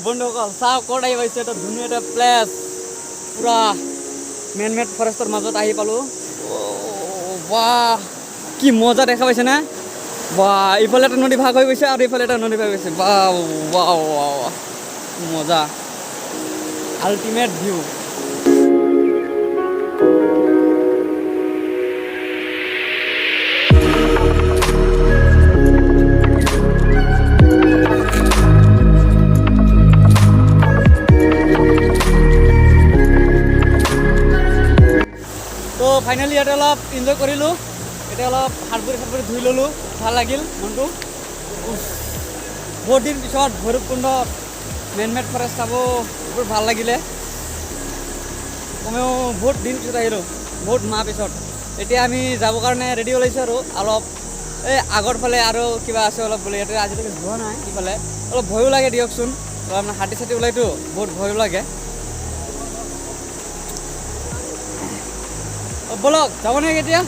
বন্ধুসকল চাওক ক'ত আহি পাইছোঁ এটা ধুনীয়া এটা প্লেচ পুৰা মেন মেড ফৰেষ্টৰ মাজত আহি পালোঁ বাহ কি মজা দেখা পাইছে না বাহ ইফালে এটা নদী ভাগ হৈ গৈছে আৰু ইফালে এটা নদী ভাগ গৈছে বাহ বাহ বাহ মজা আল্টিমেট ভিউ তো ফাইনেলি ইয়াতে অলপ এনজয় কৰিলোঁ এতিয়া অলপ হাতভৰি ধুই ল'লোঁ ভাল লাগিল মনটো বহুত দিন পিছত ভৈৰৱকুণ্ড মেন মেড ফৰেষ্ট চাব বহুত ভাল লাগিলে কমেও বহুত দিন পিছত আহিলোঁ বহুত মাহ পিছত এতিয়া আমি যাবৰ কাৰণে ৰেডি ওলাইছোঁ আৰু অলপ এই আগৰ ফালে আৰু কিবা আছে অলপ বোলে ইয়াতে আজিলৈকে যোৱা নাই ইফালে অলপ ভয়ো লাগে দিয়কচোন আপোনাৰ হাতী চাতি ওলাইতো বহুত ভয়ো লাগে বলক যাব নে এতিয়া